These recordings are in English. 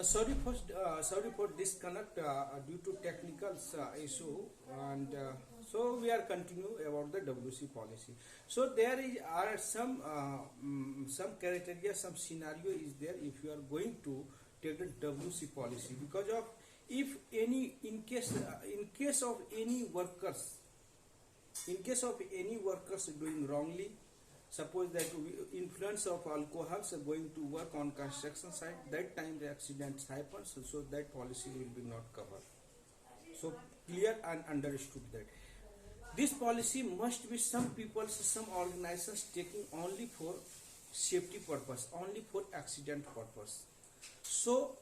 Sorry for disconnect due to technical issue, and so we are continue about the WC policy. So there are some criteria, some scenario is there if you are going to take the WC policy, because of if any in case of any workers, in case of any workers doing wrongly. Suppose that influence of alcohols are going to work on construction site, that time the accidents happen, so that policy will be not covered. So clear and understood that this policy must be some people, some organizations taking only for safety purpose, only for accident purpose. So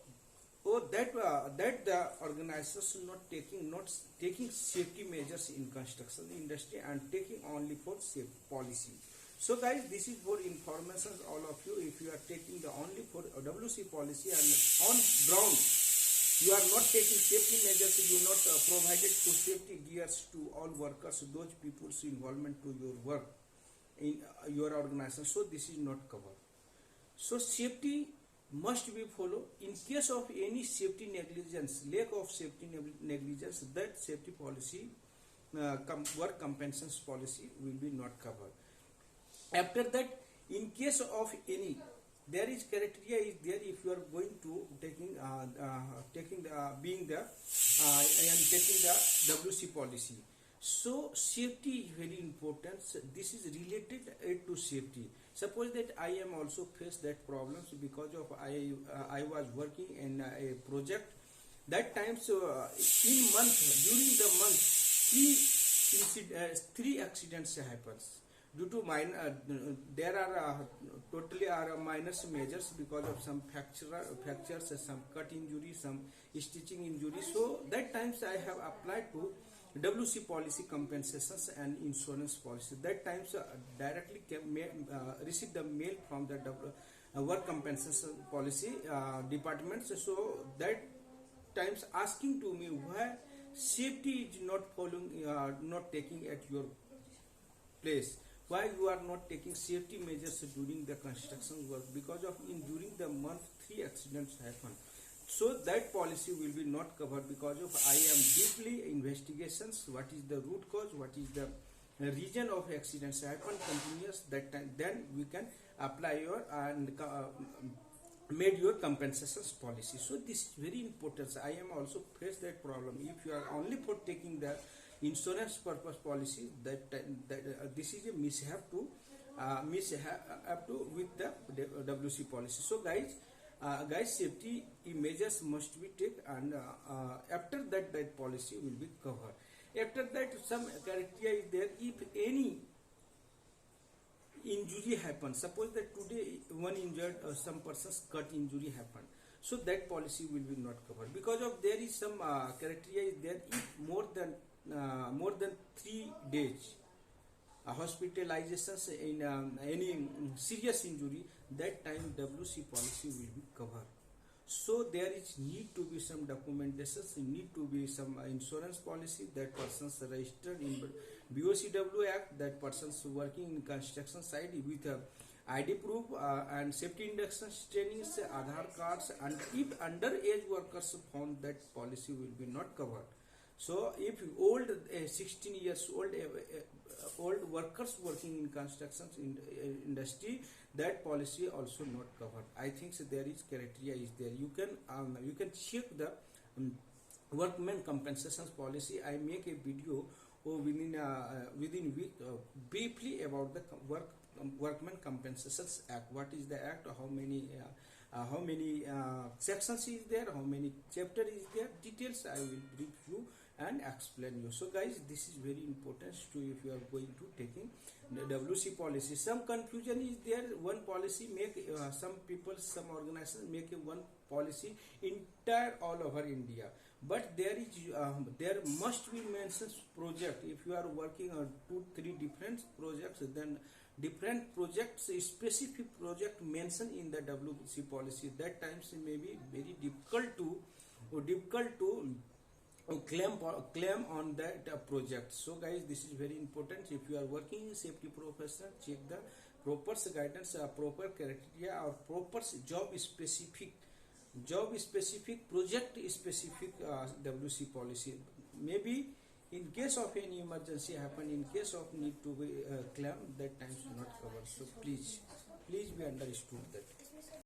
that the organizations not taking safety measures in construction industry and taking only for safe policy. So guys, this is for information all of you. If you are taking the only for WC policy and on ground you are not taking safety measures, you not provided to safety gears to all workers, those people's involvement to your work in your organization, so this is not covered. So safety must be followed. In case of any safety negligence, lack of safety negligence, that safety policy, work compensation policy will be not covered. After that, in case of any, there is criteria is there if you are going to taking being the I am taking the WC policy. So safety is very important. So this is related to safety. Suppose that I am also faced that problems because of I was working in a project. That time, so in month, during the month, three accidents happens. Due to there are totally are minor measures because of some fractures, some cut injury, some stitching injury. So that times I have applied to WC policy compensations and insurance policy. That times directly received the mail from the work compensation policy department. So that times asking to me why safety is not following, not taking at your place. Why you are not taking safety measures during the construction work? Because of during the month 3 accidents happen. So that policy will be not covered because of I am deeply investigations. What is the root cause? What is the reason of accidents happen continuous? That time then we can apply your and made your compensations policy. So this is very important. I am also face that problem. If you are only for taking the insurance purpose policy, that this is a mishap to with the WC policy. So guys, safety measures must be taken, and after that policy will be covered. After that, some criteria is there. If any injury happens, suppose that today one injured, some person's cut injury happened, so that policy will be not covered because of there is some criteria is there. If more than 3 days hospitalizations in any serious injury, that time WC policy will be covered. So there is need to be some documentations, need to be some insurance policy, that person's registered in BOCW Act, that person's working in construction site with ID proof and safety induction trainings, Aadhaar cards, and if underage workers found, that policy will be not covered. So if old 16 years old workers working in construction industry, that policy also not covered. I think so there is criteria is there. You can check the workmen compensations policy. I make a video within week briefly about the workmen compensations act. What is the act? How many sections is there? How many chapter is there? Details I will brief you and explain you. So guys, this is very important to if you are going to taking the WC policy. Some confusion is there. One policy make some people, some organizations make a one policy entire all over India, but there must be mentioned project. If you are working on 2-3 different projects, then different projects, specific project mentioned in the WC policy. That times may be very difficult to claim on that project. So guys, this is very important. If you are working in safety profession, check the proper guidance, proper criteria or proper job specific job specific, project specific WC policy. Maybe in case of any emergency happen, in case of need to be claim, that time should not cover. So please be understood that.